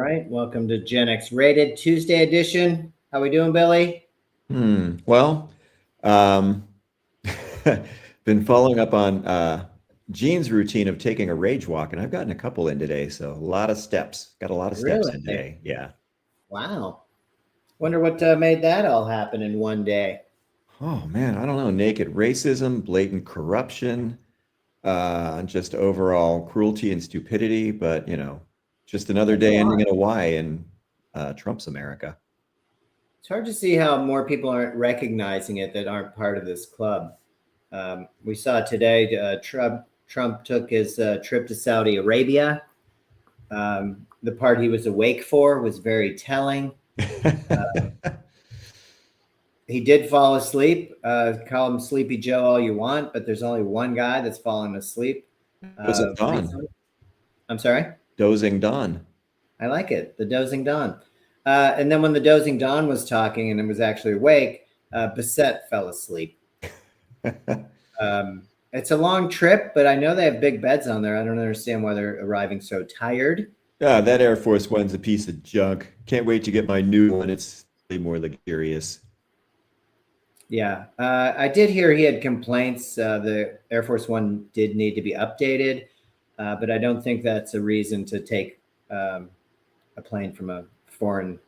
right, welcome to Gen X Rated Tuesday edition. How we doing, Billy? Well, um, been following up on Gene's routine of taking a rage walk, and I've gotten a couple in today, so a lot of steps. Got a lot of steps Really? in today. Yeah. Wow. Wonder what made that all happen in one day. Oh man, I don't know. Naked racism, blatant corruption, just overall cruelty and stupidity. But just another That's a day ending lot. in a Y in Trump's America. It's hard to see how more people aren't recognizing it that aren't part of this club. We saw today Trump took his trip to Saudi Arabia. The part he was awake for was very telling. He did fall asleep. Call him Sleepy Joe all you want, but there's only one guy that's fallen asleep Dozing Dawn. recently. I'm sorry? Dozing Dawn. I like it. The dozing Dawn. And then when the dozing Dawn was talking and it was actually awake, Bissett fell asleep. It's a long trip, but I know they have big beds on there. I don't understand why they're arriving so tired. Yeah, that Air Force One's a piece of junk. Can't wait to get my new one. It's way more luxurious. Yeah. I did hear he had complaints. The Air Force One did need to be updated, but I don't think that's a reason to take a plane from a foreign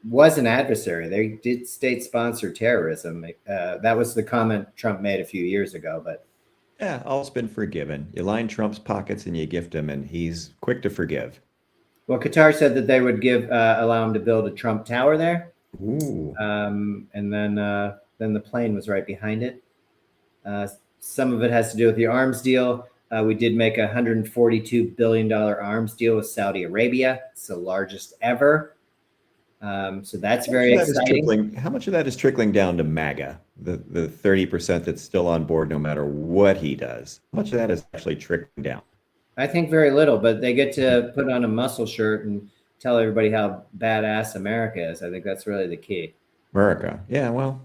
was an adversary. They did state sponsor terrorism. That was the comment Trump made a few years ago. But Yeah, all's been forgiven. You line Trump's pockets and you gift him, and he's quick to forgive. well, Qatar said that they would allow him to build a Trump Tower there, Ooh. and then the plane was right behind it. Some of it has to do with the arms deal. We did make a $142 billion arms deal with Saudi Arabia. It's the largest ever. So that's very exciting. How much of that is trickling down to MAGA, the 30% that's still on board no matter what he does? How much of that is actually trickling down? I think very little, but they get to put on a muscle shirt and tell everybody how badass America is. I think that's really the key. America. Yeah, well,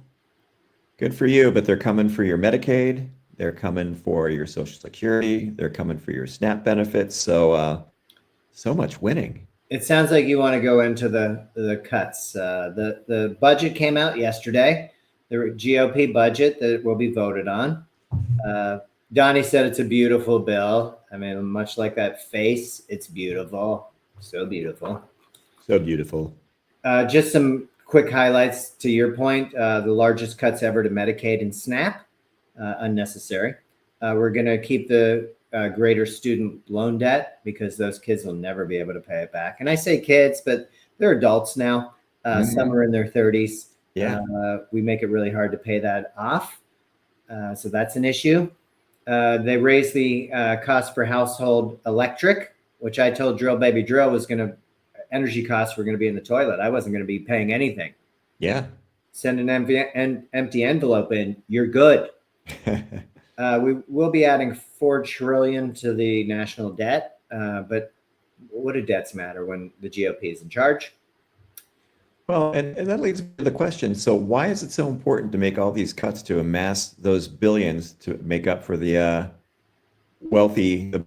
good for you, but they're coming for your Medicaid. They're coming for your Social Security. They're coming for your SNAP benefits. So much winning. It sounds like you want to go into the cuts. The budget came out yesterday, the GOP budget that will be voted on. Donnie said it's a beautiful bill. I mean, much like that face, it's beautiful. So beautiful. So beautiful. Just some quick highlights to your point. The largest cuts ever to Medicaid and SNAP, unnecessary. We're going to keep the greater student loan debt because those kids will never be able to pay it back. And I say kids, but they're adults now. Some are in their 30s. Yeah. We make it really hard to pay that off. So that's an issue. They raised the cost per household electric, which I told Drill Baby Drill was going to, energy costs were going to be in the toilet. I wasn't going to be paying anything. Yeah. Send an empty envelope in, you're good. We will be adding $4 trillion to the national debt, but what do debts matter when the GOP is in charge? Well, and that leads me to the question. So why is it so important to make all these cuts to amass those billions to make up for the wealthy the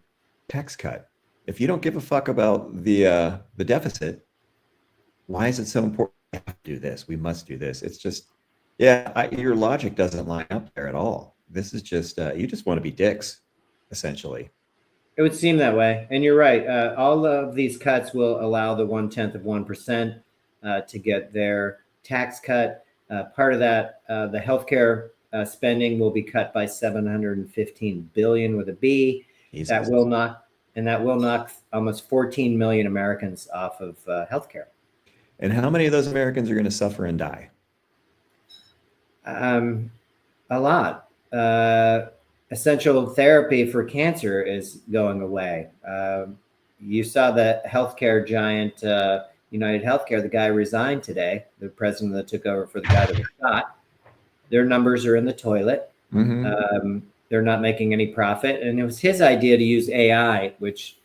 tax cut? If you don't give a fuck about the deficit, why is it so important? We have to do this. We must do this. It's just, your logic doesn't line up there at all. This is just, you just want to be dicks, essentially. It would seem that way. And you're right. All of these cuts will allow the 0.1% to get their tax cut. Part of that, the healthcare spending will be cut by $715 billion with a B. Jesus. That will knock almost 14 million Americans off of healthcare. And how many of those Americans are going to suffer and die? A lot. Essential therapy for cancer is going away. You saw the healthcare giant, United Healthcare, the guy resigned today, the president that took over for the guy that was shot. Their numbers are in the toilet. Mm-hmm. They're not making any profit. And it was his idea to use AI, which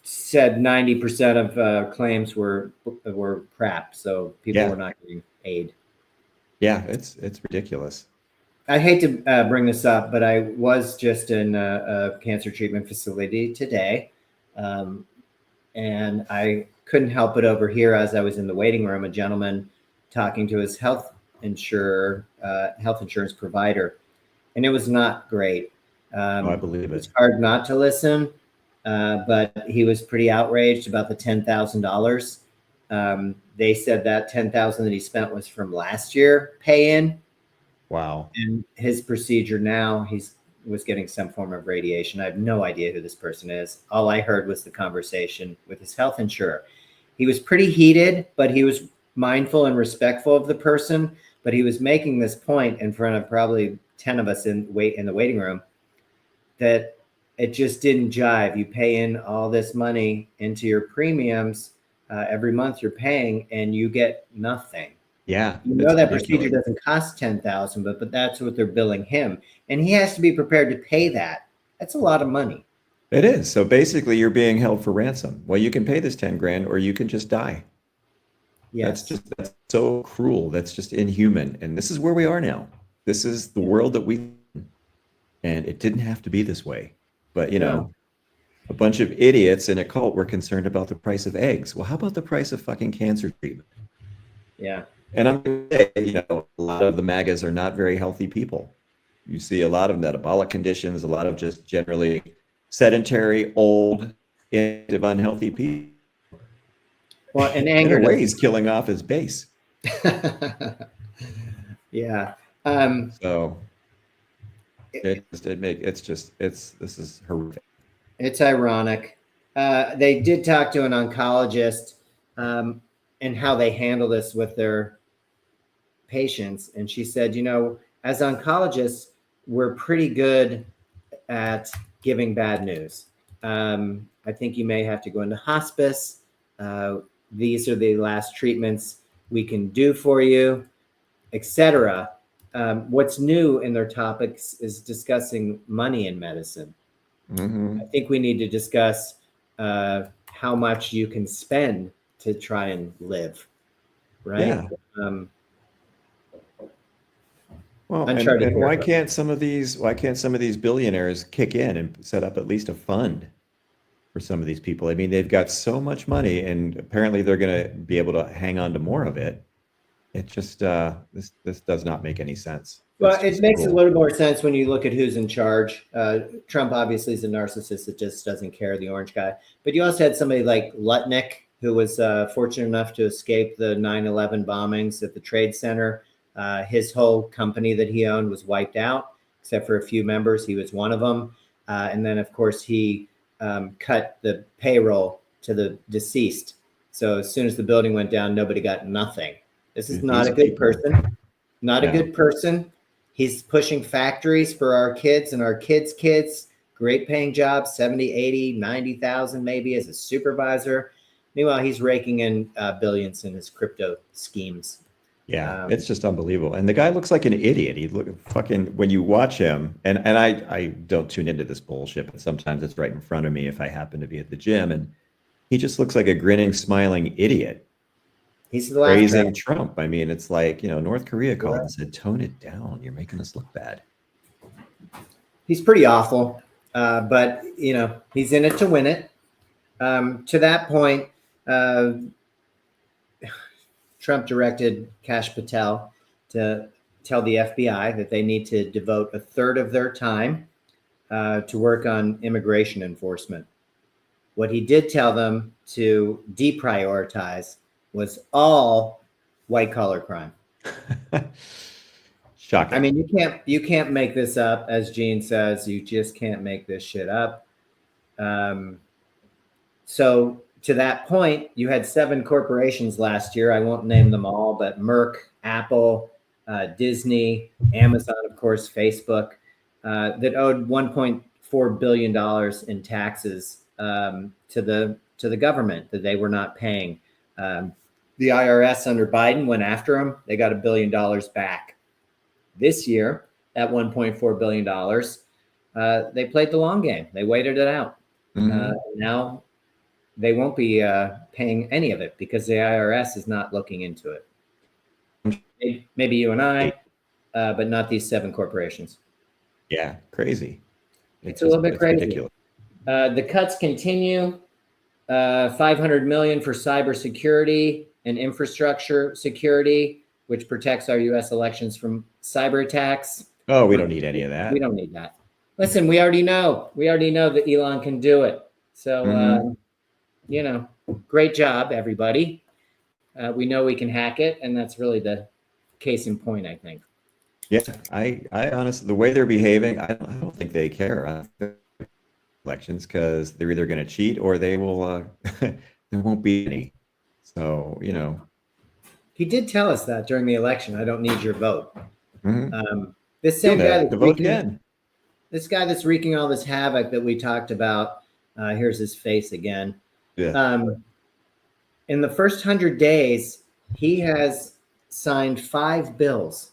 said 90% of claims were crap. So people were not getting aid. Yeah, it's ridiculous. I hate to bring this up, but I was just in a cancer treatment facility today. And I couldn't help but overhear, as I was in the waiting room, a gentleman talking to his health insurance provider, and it was not great. Oh, I believe It it. was hard not to listen, but he was pretty outraged about the $10,000. They said that $10,000 that he spent was from last year pay in, Wow. and his procedure now he's was getting some form of radiation. I have no idea who this person is. All I heard was the conversation with his health insurer. He was pretty heated, but he was mindful and respectful of the person. But he was making this point in front of probably 10 of us in the waiting room that it just didn't jive. You pay in all this money into your premiums every month you're paying, and you get nothing. Yeah, You it's know that ridiculous. procedure doesn't cost 10,000, but that's what they're billing him, and he has to be prepared to pay that. That's a lot of money. It is. So basically, you're being held for ransom. Well, you can pay this 10 grand or you can just die. Yes. That's so cruel. That's just inhuman. And this is where we are now. This is the world that we, and it didn't have to be this way. But, No. a bunch of idiots in a cult were concerned about the price of eggs. Well, how about the price of fucking cancer treatment? Yeah. And I'm going to say, a lot of the MAGAs are not very healthy people. You see a lot of metabolic conditions, a lot of just generally sedentary, old, inactive, unhealthy people. Well, and In anger a way, doesn't. he's killing off his base. Yeah. So this is horrific. It's ironic. They did talk to an oncologist and how they handle this with their patients. And she said, as oncologists, we're pretty good at giving bad news. I think you may have to go into hospice. These are the last treatments we can do for you, etc. What's new in their topics is discussing money in medicine. Mm-hmm. I think we need to discuss how much you can spend to try and live, right? Yeah. Well, Uncharted and why territory. can't some of these billionaires kick in and set up at least a fund for some of these people? I mean, they've got so much money, and apparently they're going to be able to hang on to more of it. It just this does not make any sense. Well, It's it just makes a cruel. little more sense when you look at who's in charge. Trump obviously is a narcissist that just doesn't care, the orange guy. But you also had somebody like Lutnick, who was fortunate enough to escape the 9/11 bombings at the Trade Center. His whole company that he owned was wiped out, except for a few members. He was one of them. And then, of course, he cut the payroll to the deceased. So as soon as the building went down, nobody got nothing. This is not a good person. Not a good person. He's pushing factories for our kids and our kids' kids. Great paying jobs, 70, 80, 90,000 maybe as a supervisor. Meanwhile, he's raking in billions in his crypto schemes. Yeah, it's just unbelievable. And the guy looks like an idiot. He look fucking when you watch him, and I don't tune into this bullshit, but sometimes it's right in front of me if I happen to be at the gym, and he just looks like a grinning, smiling idiot. He's the laugh Praising track. Trump. I mean, it's like, North Korea called and said, tone it down. You're making us look bad. He's pretty awful, but he's in it to win it. To that point, Trump directed Kash Patel to tell the FBI that they need to devote a third of their time to work on immigration enforcement. What he did tell them to deprioritize was all white collar crime. Shocking. I mean, you can't make this up, as Gene says. You just can't make this shit up. So to that point, you had 7 corporations last year. I won't name them all, but Merck, Apple, Disney, Amazon, of course, Facebook, that owed $1.4 billion in taxes to the government that they were not paying. The IRS under Biden went after them. They got $1 billion back. This year, that $1.4 billion, they played the long game. They waited it out. Now they won't be paying any of it because the IRS is not looking into it. Maybe you and I, but not these 7 corporations. Yeah, crazy. It's a little bit crazy. Ridiculous. The cuts continue. 500 million for cybersecurity and infrastructure security, which protects our U.S. elections from cyber attacks. Oh, we don't need any of that. We don't need that. Listen, we already know that Elon can do it. So, great job, everybody. We know we can hack it, and that's really the case in point, I think. Yeah, I honestly, the way they're behaving, I don't think they care elections because they're either going to cheat or they will. There won't be any. So He did tell us that during the election. I don't need your vote. This you'll same guy to vote again. This guy that's wreaking all this havoc that we talked about. Here's his face again. Yeah. In the first 100 days, he has signed 5 bills.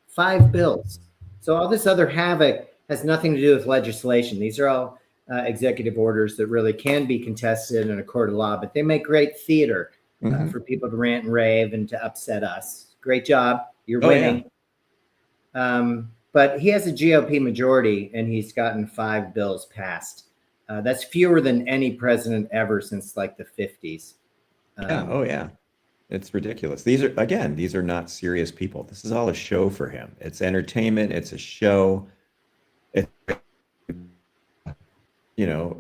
5 bills. So all this other havoc has nothing to do with legislation. These are all executive orders that really can be contested in a court of law, but they make great theater for people to rant and rave and to upset us. Great job. You're winning. Yeah. But he has a GOP majority, and he's gotten 5 bills passed. That's fewer than any president ever since like the 50s. Yeah. It's ridiculous. These are not serious people. This is all a show for him. It's entertainment. It's a show.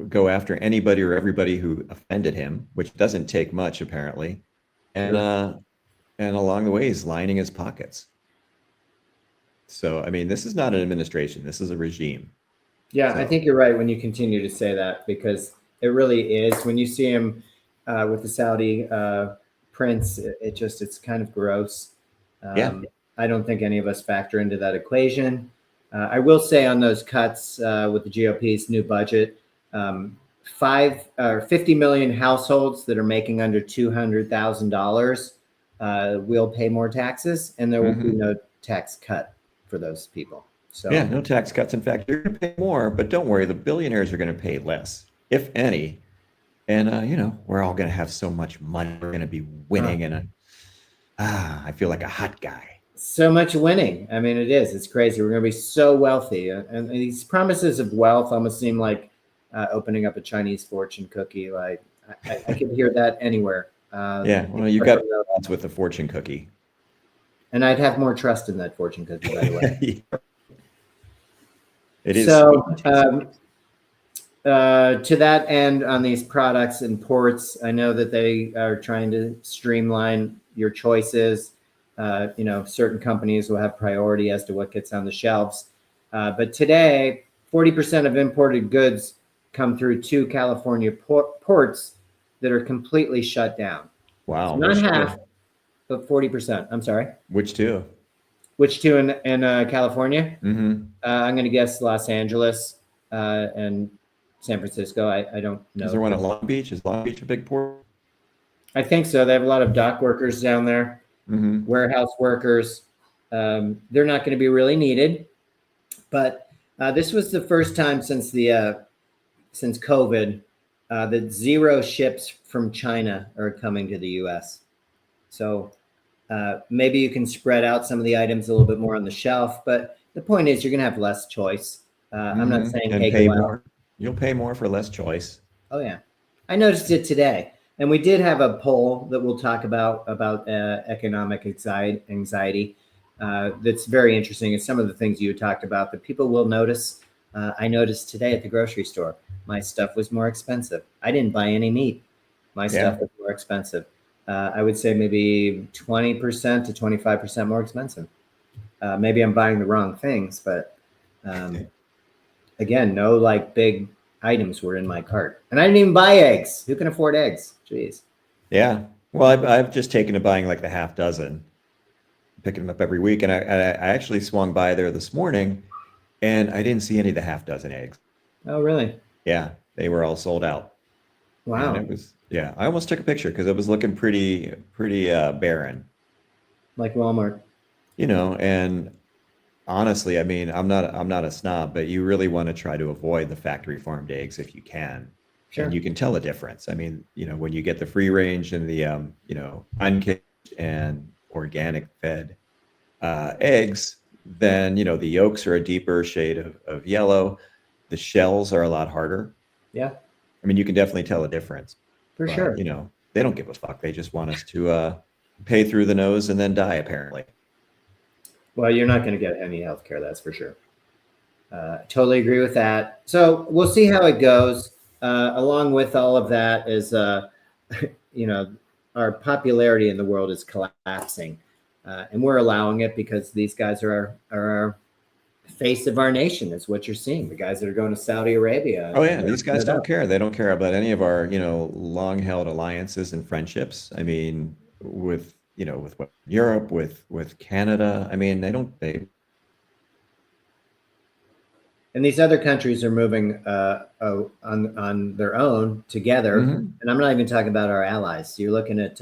Go after anybody or everybody who offended him, which doesn't take much apparently. And along the way, he's lining his pockets. So, I mean, this is not an administration. This is a regime. Yeah, so. I think you're right when you continue to say that, because it really is. When you see him with the Saudi prince, it's kind of gross. I don't think any of us factor into that equation. I will say on those cuts with the GOP's new budget, 50 million households that are making under $200,000 will pay more taxes, and there will be no tax cut for those people. So yeah, no tax cuts. In fact, you're going to pay more, but don't worry, the billionaires are going to pay less, if any. And we're all going to have so much money. We're going to be winning, and I feel like a hot guy. So much winning. I mean, it is. It's crazy. We're going to be so wealthy, and these promises of wealth almost seem like opening up a Chinese fortune cookie. Like I could hear that anywhere. Well, you got with the fortune cookie. And I'd have more trust in that fortune cookie, by the way. It is. So, to that end, on these products and ports, I know that they are trying to streamline your choices. Certain companies will have priority as to what gets on the shelves. But today, 40% of imported goods come through 2 California ports that are completely shut down. Wow. So not half. But 40%. I'm sorry. Which 2? Which 2 in California? I'm going to guess Los Angeles and San Francisco. I don't know. Is there one at Long Beach? Is Long Beach a big port? I think so. They have a lot of dock workers down there, warehouse workers. They're not going to be really needed. But this was the first time since COVID that 0 ships from China are coming to the U.S. So maybe you can spread out some of the items a little bit more on the shelf, but the point is you're going to have less choice. I'm not saying pay more. You'll pay more for less choice. Oh yeah, I noticed it today, and we did have a poll that we'll talk about economic anxiety. That's very interesting. It's some of the things you talked about that people will notice. I noticed today at the grocery store, my stuff was more expensive. I didn't buy any meat. My stuff was more expensive. I would say maybe 20% to 25% more expensive. Maybe I'm buying the wrong things, but again, no like big items were in my cart. And I didn't even buy eggs. Who can afford eggs? Jeez. Yeah. Well, I've just taken to buying like the half dozen, picking them up every week. And I actually swung by there this morning and I didn't see any of the half dozen eggs. Oh, really? Yeah. They were all sold out. Wow. And it was, I almost took a picture because it was looking pretty barren. Like Walmart. And honestly, I mean, I'm not a snob, but you really want to try to avoid the factory farmed eggs if you can. Sure. And you can tell a difference. I mean, when you get the free range and the, uncaged and organic fed eggs, then, the yolks are a deeper shade of yellow. The shells are a lot harder. Yeah. I mean, you can definitely tell a difference. For But, sure. you know, they don't give a fuck. They just want us to pay through the nose and then die, apparently. Well, you're not going to get any health care, that's for sure. Totally agree with that. So we'll see how it goes. Along with all of that is, you know, our popularity in the world is collapsing. And we're allowing it because these guys are our face of our nation, is what you're seeing. The guys that are going to Saudi Arabia. Oh And yeah, these guys don't care. They don't care about any of our, you know, long-held alliances and friendships. I mean, with, you know, with what, Europe, with Canada. I mean, they And these other countries are moving on their own together. Mhm. And I'm not even talking about our allies. So you're looking at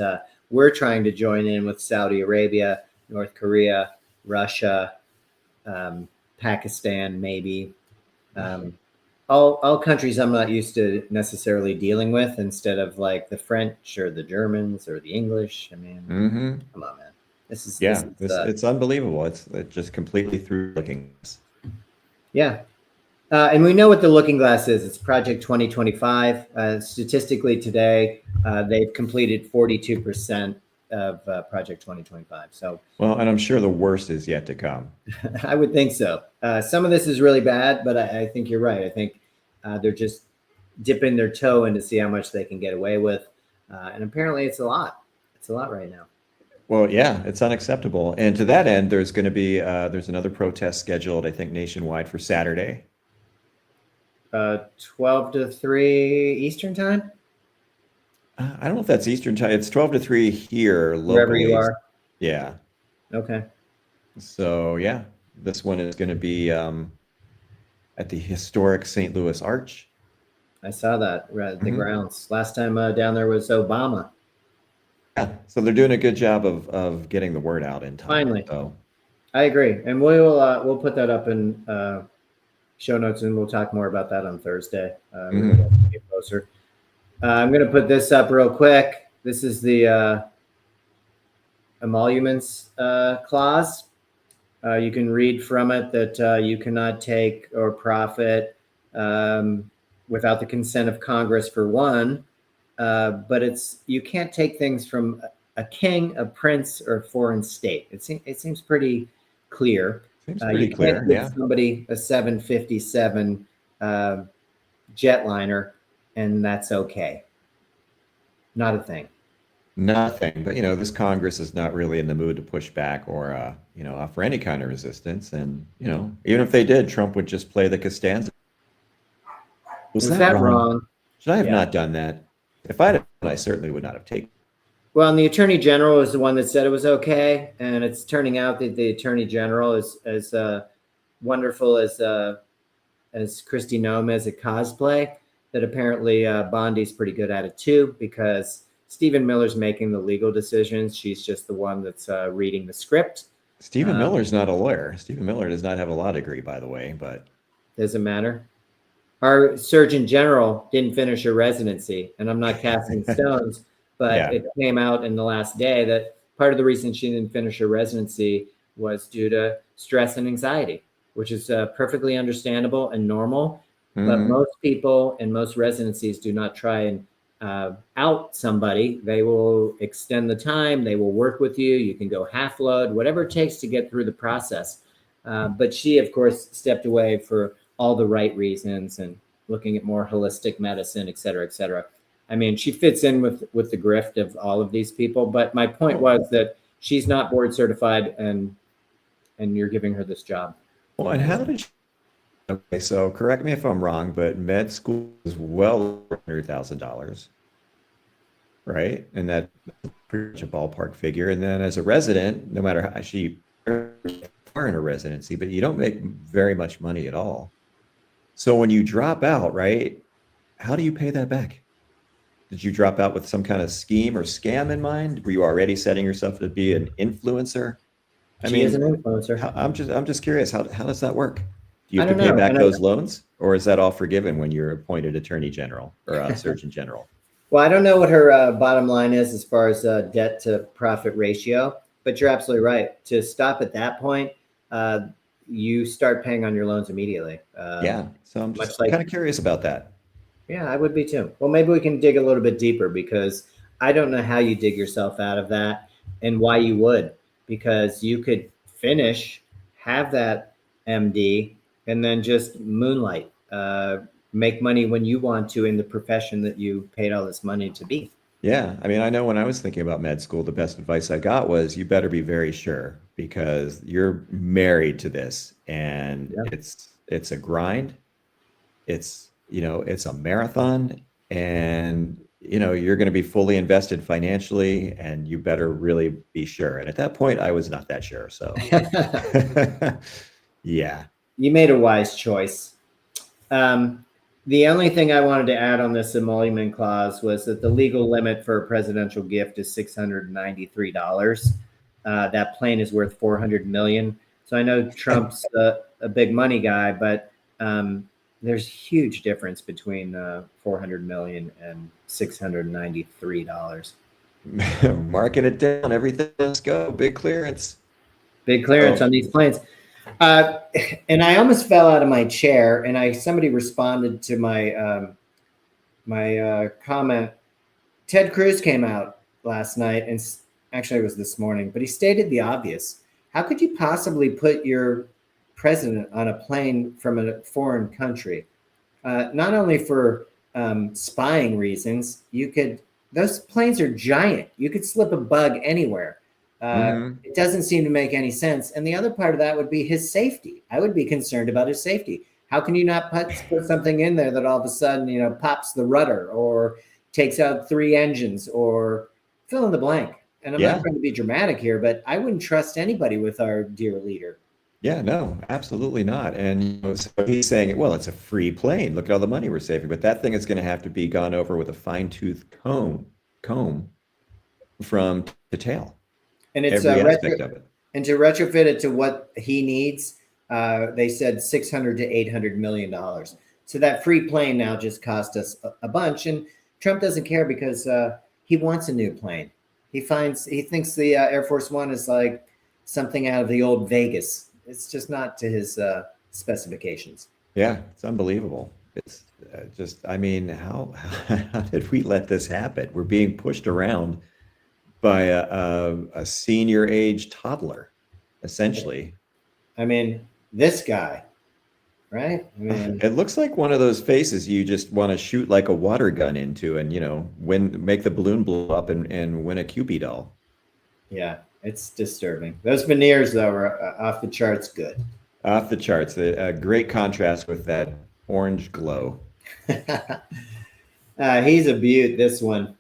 we're trying to join in with Saudi Arabia, North Korea, Russia, um, Pakistan, maybe. Um, all countries I'm not used to necessarily dealing with, instead of like the French or the Germans or the English. I mean, Mhm. come on, man. This Yeah, is it's unbelievable. It's just completely through looking. yeah. And we know what the looking glass is. It's Project 2025. Statistically, today, they've completed 42% of Project 2025. So Well, and I'm sure the worst is yet to come. I would think so. Some of this is really bad, but I think you're right. I think they're just dipping their toe in to see how much they can get away with. And apparently, it's a lot. It's a lot right now. Well, yeah, it's unacceptable. And to that end, there's going to be there's another protest scheduled, I think, nationwide for Saturday. 12 to 3 Eastern time, I don't know if that's Eastern time. It's 12 to 3 here wherever you locally. are. Yeah. Okay. So, yeah, this one is going to be at the historic St. Louis Arch. I saw that at the Mhm. grounds. Last time down there was Obama. Yeah. So they're doing a good job of getting the word out in time. Finally. So, I agree, and we'll put that up in show notes, and we'll talk more about that on Thursday when we mhm. get closer. I'm going to put this up real quick. This is the emoluments clause. You can read from it that you cannot take or profit without the consent of Congress, for one. But you can't take things from a king, a prince, or a foreign state. It seems pretty clear. Seems You pretty can't clear. give Yeah. somebody a 757 uh, jetliner, and that's okay. Not a thing. Nothing. But, you know, this Congress is not really in the mood to push back or, you know, offer any kind of resistance. And, you know, even if they did, Trump would just play the Costanza. Was Was that that wrong? wrong? Should I have Yeah. not done that? If I'd have, I certainly would not have taken. Well, and the attorney general is the one that said it was okay, and it's turning out that the attorney general is as wonderful as Christy Nome as a cosplay. That apparently Bondi's pretty good at it too, because Stephen Miller's making the legal decisions. She's just the one that's reading the script. Stephen Um, Miller's not a lawyer. Stephen Miller does not have a law degree, by the way, but doesn't matter. Our Surgeon General didn't finish her residency, and I'm not casting stones, but yeah. it came out in the last day that part of the reason she didn't finish her residency was due to stress and anxiety, which is perfectly understandable and normal. But Hmm. most people in most residencies do not try and out somebody. They will extend the time, they will work with you. You can go half load, whatever it takes to get through the process. But she, of course, stepped away for all the right reasons and looking at more holistic medicine, et cetera, et cetera. I mean, she fits in with the grift of all of these people. But my point Oh, was that she's not board certified, and you're giving her this job. well, and how did okay, so correct me if I'm wrong, but med school is well over $100,000, right? And that's pretty much a ballpark figure. And then as a resident, no matter how she are in a residency, but you don't make very much money at all. So when you drop out, right, how do you pay that back? Did you drop out with some kind of scheme or scam in mind? Were you already setting yourself to be an influencer? I She is an mean, influencer. I'm just curious, how does that work? Do you I have to don't pay know, back and those loans, or is that all forgiven when you're appointed attorney general or surgeon general? well, I don't know what her bottom line is as far as debt to profit ratio, but you're absolutely right. To stop at that point, uh, you start paying on your loans immediately. Yeah, so I'm Much just like kind of curious about that. Yeah, I would be too. Well, maybe we can dig a little bit deeper because I don't know how you dig yourself out of that and why you would. Because you could finish, have that MD, and then just moonlight, make money when you want to in the profession that you paid all this money to be. Yeah, I mean, I know when I was thinking about med school, the best advice I got was you better be very sure because you're married to this and Yeah. it's a grind. It's a marathon and you're going to be fully invested financially and you better really be sure. And at that point, I was not that sure. So, yeah. You made a wise choice. Um, the only thing I wanted to add on this emolument clause was that the legal limit for a presidential gift is $693. That plane is worth 400 million. So I know Trump's a big money guy, but there's huge difference between 400 million and $693. Marking it down. Everything. Let's go. Big clearance. Big clearance Oh, on these planes. Uh, and I almost fell out of my chair, and somebody responded to my comment. Ted Cruz came out last night, and actually it was this morning, but he stated the obvious. How could you possibly put your president on a plane from a foreign country? Not only for spying reasons, those planes are giant. You could slip a bug anywhere. It doesn't seem to make any sense. And the other part of that would be his safety. I would be concerned about his safety. How can you not put something in there that all of a sudden, pops the rudder or takes out 3 engines or fill in the blank? And I'm not trying to be dramatic here, but I wouldn't trust anybody with our dear leader. Yeah, no, absolutely not. And so he's saying, well, it's a free plane. Look at all the money we're saving. But that thing is going to have to be gone over with a fine-tooth comb from the tail, And it's every aspect of it. and to retrofit it to what he needs, they said 600 to 800 million dollars. So that free plane now just cost us a bunch, and Trump doesn't care because he wants a new plane. He thinks the Air Force One is like something out of the old Vegas. It's just not to his specifications. Yeah, it's unbelievable. It's I mean, how did we let this happen? We're being pushed around by a senior age toddler, essentially. I mean, this guy, right? I mean, It looks like one of those faces you just want to shoot like a water gun into and, make the balloon blow up and win a Cupid doll. yeah, it's disturbing. Those veneers, though, are off the charts good. Off the charts. A great contrast with that orange glow. He's a beaut, this one.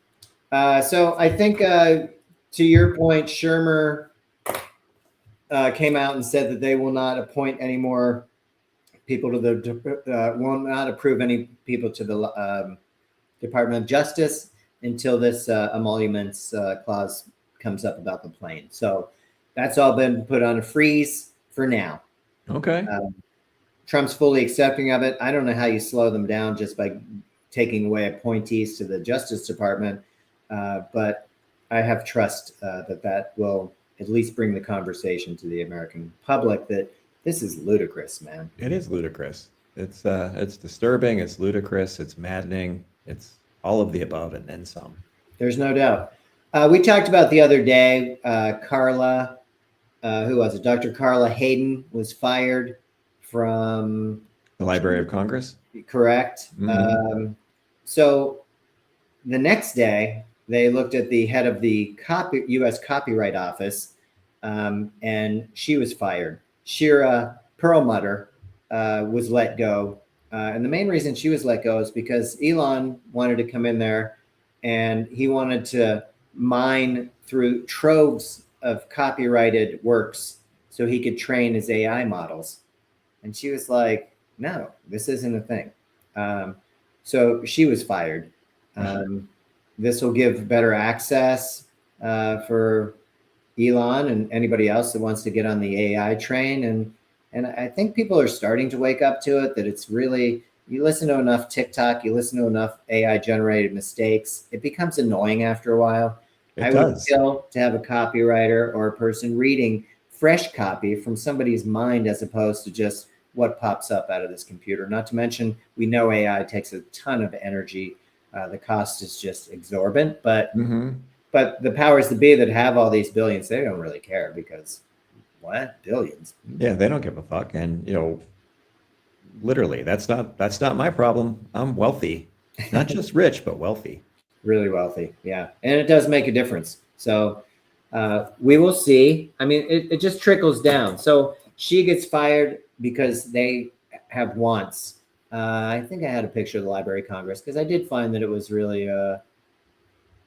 So I think, to your point, Shermer came out and said that they will not appoint any more people will not approve any people to the Department of Justice until this emoluments clause comes up about the plane. So that's all been put on a freeze for now. Okay. Trump's fully accepting of it. I don't know how you slow them down just by taking away appointees to the Justice Department, but I have trust that will at least bring the conversation to the American public that this is ludicrous, man. It is ludicrous. It's disturbing. It's ludicrous. It's maddening. It's all of the above and then some. There's no doubt. We talked about the other day, Carla, who was it? Dr. Carla Hayden was fired from the Library of Congress. Correct. So the next day, they looked at the head of the U.S. Copyright Office, and she was fired. Shira Perlmutter was let go. And the main reason she was let go is because Elon wanted to come in there and he wanted to mine through troves of copyrighted works so he could train his AI models. And she was like, no, this isn't a thing. So she was fired. This will give better access for Elon and anybody else that wants to get on the AI train. And I think people are starting to wake up to it, that it's really, you listen to enough TikTok, you listen to enough AI generated mistakes, it becomes annoying after a while. I would kill to have a copywriter or a person reading fresh copy from somebody's mind as opposed to just what pops up out of this computer. Not to mention, we know AI takes a ton of energy. The cost is just exorbitant, but Mm-hmm. the powers that be that have all these billions, they don't really care because what billions? Yeah, they don't give a fuck. And literally, that's not my problem. I'm wealthy, not just rich, but wealthy. Really wealthy, yeah, and it does make a difference. So we will see. I mean, it just trickles down. So she gets fired because they have wants. I think I had a picture of the Library of Congress because I did find that it was really a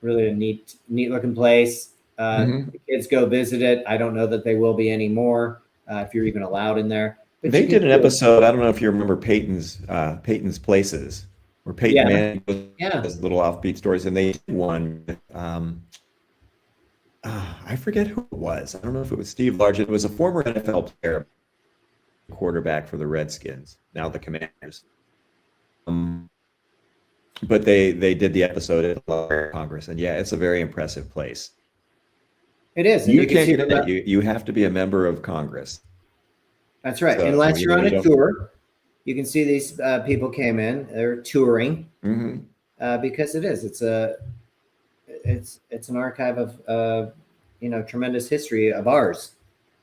neat looking place. Hmm. The kids go visit it. I don't know that they will be anymore if you're even allowed in there. But They you can did an see it. episode. I don't know if you remember Peyton's Places, where Peyton Yeah, Manning yeah. does little offbeat stories, and they did one. I forget who it was. I don't know if it was Steve Largent. It was a former NFL player, quarterback for the Redskins, now the Commanders. Um, but they did the episode at the Library of Congress, and yeah, it's a very impressive place. It is, and You you can can't see get the. in it. You have to be a member of Congress. That's right. So Unless you're on you a don't. tour, you can see these people came in. They're touring Hmm. because it is. It's an archive of tremendous history of ours.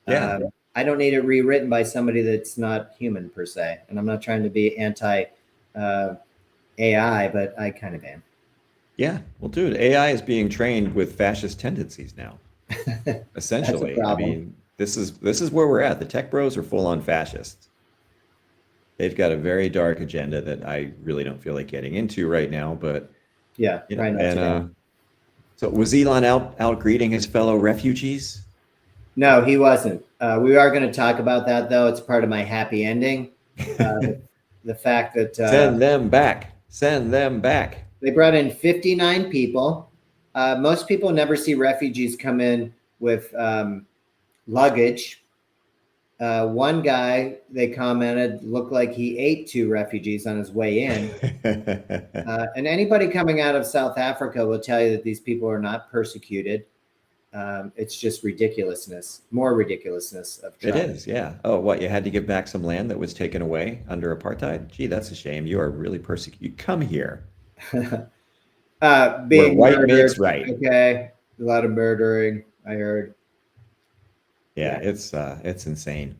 Yeah, I don't need it rewritten by somebody that's not human per se, and I'm not trying to be anti uh, AI, but I kind of am. yeah. Well, dude, AI is being trained with fascist tendencies now. That's a Essentially, I problem. mean, this is where we're at. The tech bros are full on fascists. They've got a very dark agenda that I really don't feel like getting into right now. But Yeah, try not and today. so was Elon out greeting his fellow refugees? No, he wasn't. We are going to talk about that, though. It's part of my happy ending. The fact that Send them back. Send them back. they brought in 59 people. Most people never see refugees come in with luggage. One guy, they commented, looked like he ate two refugees on his way in. And anybody coming out of South Africa will tell you that these people are not persecuted. It's just ridiculousness, more ridiculousness of It Trump. is, yeah. Oh, what? You had to give back some land that was taken away under apartheid? Gee, that's a shame. You are really persecuted. Come here, where Being white makes murdered. right. Okay. A lot of murdering, I heard. Yeah, Yeah, it's insane.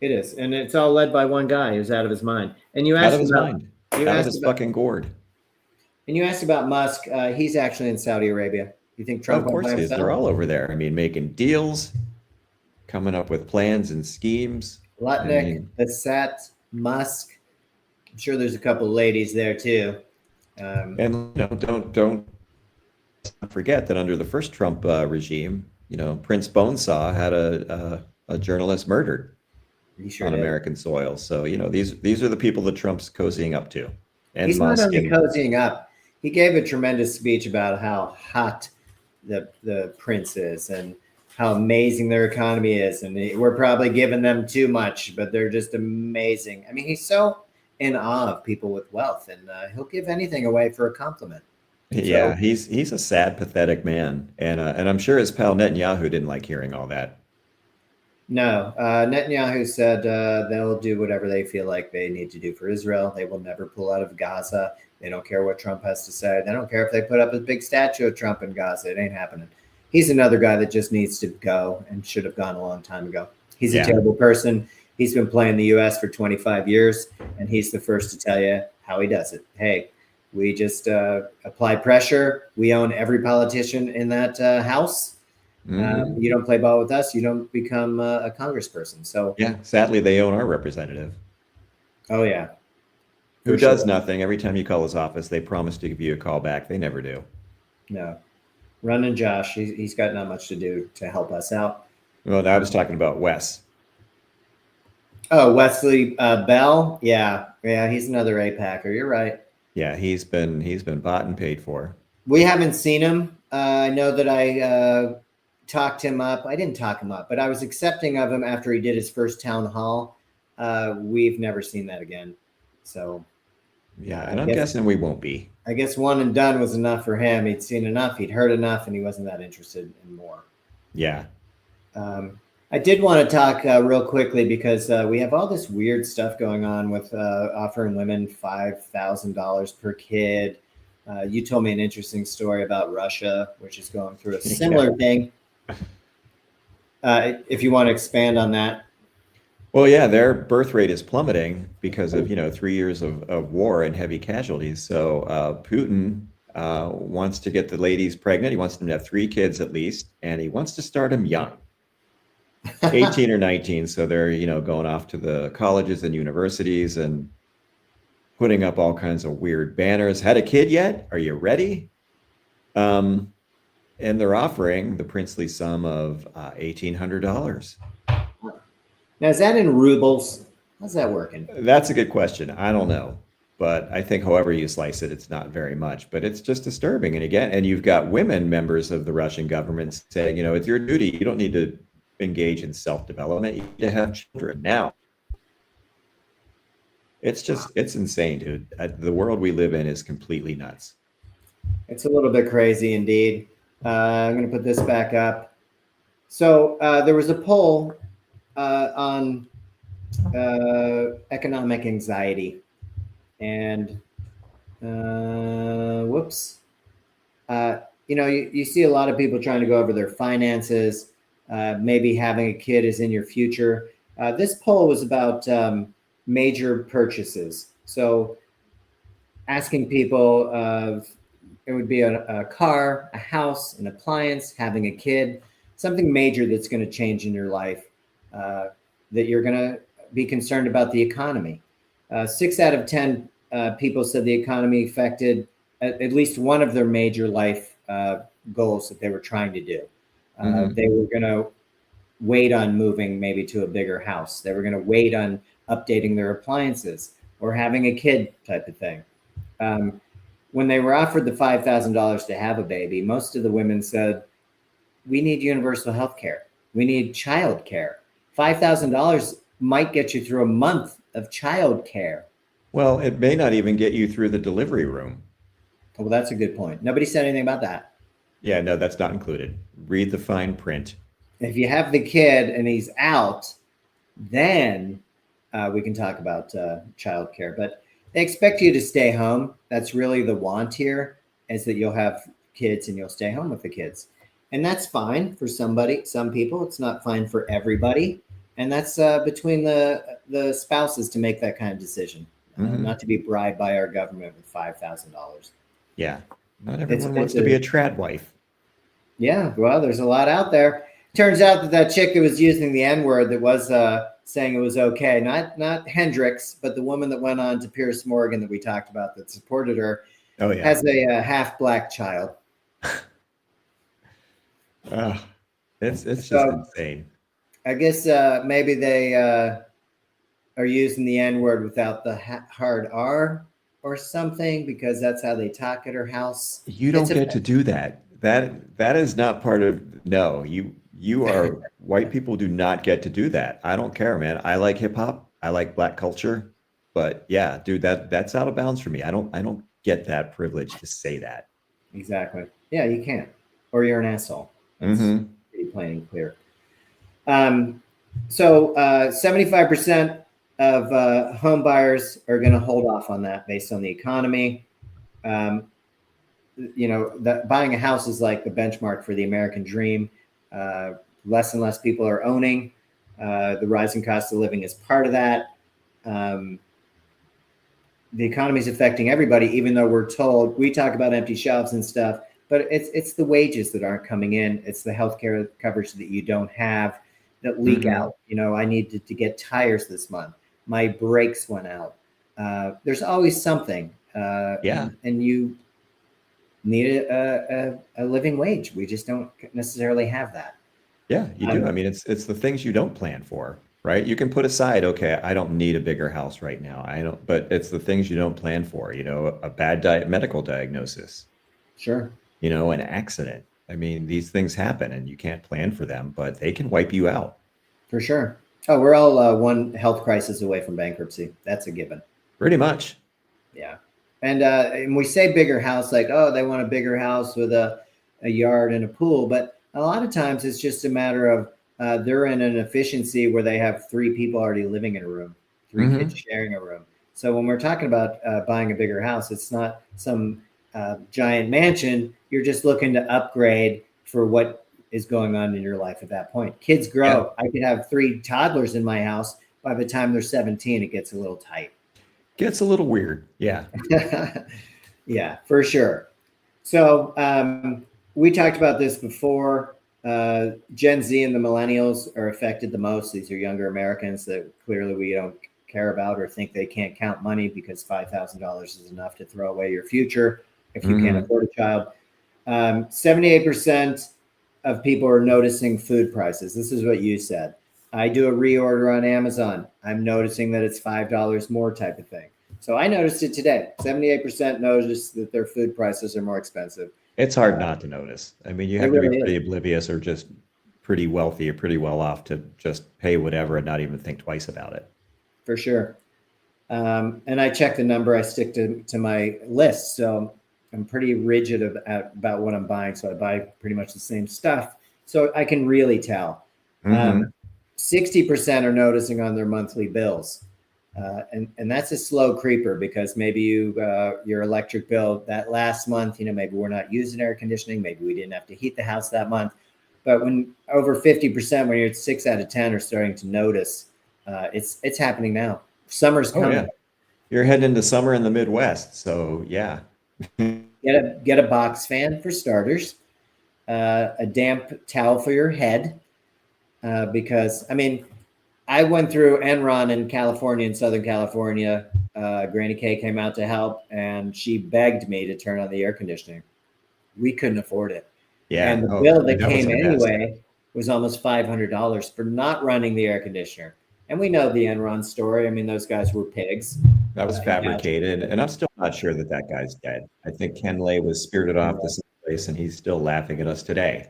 it is. And it's all led by one guy who's out of his mind. And Out of his mind, you out of asked his about, fucking gourd. and you asked about Musk. He's actually in Saudi Arabia. You think Oh, Trump of went by course he is. They're himself? all over there. I mean, making deals, coming up with plans and schemes. I Lutnick, mean, Bassett, Musk. I'm sure there's a couple ladies there too. and don't forget that under the first Trump regime, Prince Bonesaw had a journalist murdered He sure on did. American soil. So these are the people that Trump's cozying up to, and He's not Musk only and cozying up, he gave a tremendous speech about how hot the prince is and how amazing their economy is. And we're probably giving them too much, but they're just amazing. I mean, he's so in awe of people with wealth, and he'll give anything away for a compliment. yeah, So, he's a sad, pathetic man, and I'm sure his pal Netanyahu didn't like hearing all that. no, Netanyahu said they'll do whatever they feel like they need to do for Israel. They will never pull out of Gaza. They don't care what Trump has to say. They don't care if they put up a big statue of Trump in Gaza. It ain't happening. He's another guy that just needs to go and should have gone a long time ago. He's a Yeah, terrible person. He's been playing the U.S. for 25 years, and he's the first to tell you how he does it. Hey, we just apply pressure. We own every politician in that house. hmm, You don't play ball with us, you don't become a congressperson. So, yeah. Sadly, they own our representative, oh yeah, who for does sure. nothing. Every time you call his office, they promise to give you a call back. They never do. No, Run and Josh, he's got not much to do to help us out. Well, I was talking about Wes. Oh, Wesley Bell, yeah, yeah, he's another APACer. You're right. Yeah, he's been bought and paid for. We haven't seen him. I know that I talked him up. I didn't talk him up, but I was accepting of him after he did his first town hall. We've never seen that again. So Yeah, I and I'm guess guessing we won't be. I guess one and done was enough for him. He'd seen enough, he'd heard enough, and he wasn't that interested in more. Yeah. Um, I did want to talk real quickly because we have all this weird stuff going on with offering women $5,000 per kid. You told me an interesting story about Russia, which is going through a Yeah. similar thing. If you want to expand on that. Well, yeah, their birth rate is plummeting because of, 3 years of war and heavy casualties. So Putin wants to get the ladies pregnant. He wants them to have 3 kids at least, and he wants to start them young, 18 or 19. So they're, going off to the colleges and universities and putting up all kinds of weird banners. Had a kid yet? Are you ready? Um, and they're offering the princely sum of $1,800. Now, is that in rubles? How's that working? That's a good question. I don't know. But I think however you slice it, it's not very much. But it's just disturbing. And again, and you've got women members of the Russian government saying, it's your duty. You don't need to engage in self-development. You need to have children now. It's insane, dude. The world we live in is completely nuts. It's a little bit crazy indeed. I'm going to put this back up. So there was a poll on economic anxiety, and whoops, you see a lot of people trying to go over their finances. Maybe having a kid is in your future. This poll was about major purchases. So asking people it would be a car, a house, an appliance, having a kid, something major that's going to change in your life, that you're going to be concerned about the economy. 6 out of 10 people said the economy affected at least one of their major life goals that they were trying to do. They were going to wait on moving maybe to a bigger house. They were going to wait on updating their appliances or having a kid type of thing. When they were offered the $5,000 to have a baby, most of the women said, we need universal health care. We need child care. $5,000 might get you through a month of child care. Well, it may not even get you through the delivery room. Well, that's a good point. Nobody said anything about that. Yeah, no, that's not included. Read the fine print. If you have the kid and he's out, then we can talk about child care. But they expect you to stay home. That's really the want here, is that you'll have kids and you'll stay home with the kids. And that's fine for some people. It's not fine for everybody. And that's between the spouses to make that kind of decision, not to be bribed by our government with $5,000. Yeah, not everyone wants to be a trad wife. Yeah, well, there's a lot out there. Turns out that chick that was using the N-word that was saying it was okay, not Hendricks, but the woman that went on to Piers Morgan that we talked about that supported her, has a half black child. It's just insane. I guess maybe they are using the N-word without the hard R or something, because that's how they talk at her house. You don't get to do that. That is not part of, no, you are, white people do not get to do that. I don't care, man. I like hip hop. I like black culture. But yeah, dude, that's out of bounds for me. I don't get that privilege to say that. Exactly. Yeah, you can't. Or you're an asshole. That's pretty plain and clear. So 75% of home buyers are going to hold off on that based on the economy. That buying a house is like the benchmark for the American dream. Less and less people are owning. The rising cost of living is part of that. The economy is affecting everybody, even though we're told, we talk about empty shelves and stuff, but it's the wages that aren't coming in. It's the healthcare coverage that you don't have that leak out. I needed to get tires this month. My brakes went out. There's always something. And you need a living wage. We just don't necessarily have that. Yeah, you do. I mean, it's the things you don't plan for, right? You can put aside, okay, I don't need a bigger house right now. But it's the things you don't plan for, a bad medical diagnosis. Sure. An accident. I mean, these things happen and you can't plan for them, but they can wipe you out. For sure. Oh, we're all one health crisis away from bankruptcy. That's a given. Pretty much. Yeah. And we say bigger house, like, oh, they want a bigger house with a yard and a pool. But a lot of times it's just a matter of they're in an efficiency where they have three people already living in a room, three kids Hmm. sharing a room. So when we're talking about buying a bigger house, it's not some giant mansion. You're just looking to upgrade for what is going on in your life at that point. Kids Yeah. grow. I could have three toddlers in my house. By the time they're 17, it gets a little tight. Gets a little weird. Yeah. Yeah, for sure. So we talked about this before. Gen Z and the millennials are affected the most. These are younger Americans that clearly we don't care about or think they can't count money because $5,000 is enough to throw away your future if you can't Hmm. afford a child. 78% of people are noticing food prices. This is what you said. I do a reorder on Amazon. I'm noticing that it's $5 more type of thing. So I noticed it today. 78% noticed that their food prices are more expensive. It's hard not to notice. I mean, you It have to be really is, pretty oblivious or just pretty wealthy or pretty well off to just pay whatever and not even think twice about it. for sure. And I check the number. I stick to my list. So I'm pretty rigid about what I'm buying. So I buy pretty much the same stuff. So I can really tell. Um, Hmm. 60% are noticing on their monthly bills. And that's a slow creeper because maybe your electric bill that last month, maybe we're not using air conditioning, maybe we didn't have to heat the house that month. But when over 50%, when you're at 6 out of 10 are starting to notice, it's happening now. Summer's Oh yeah. coming. You're heading into summer in the Midwest. So yeah. Get a box fan for starters, a damp towel for your head, because I mean I went through Enron in California, in Southern California. Granny K came out to help, and she begged me to turn on the air conditioning. We couldn't afford it, Yeah. and the Oh, bill that that was came a mess. anyway was almost $500 for not running the air conditioner. And we know the Enron story. I mean, those guys were pigs. That was And now, fabricated. And I'm still not sure that that guy's dead. I think Ken Lay was spirited off to some place and he's still laughing at us today.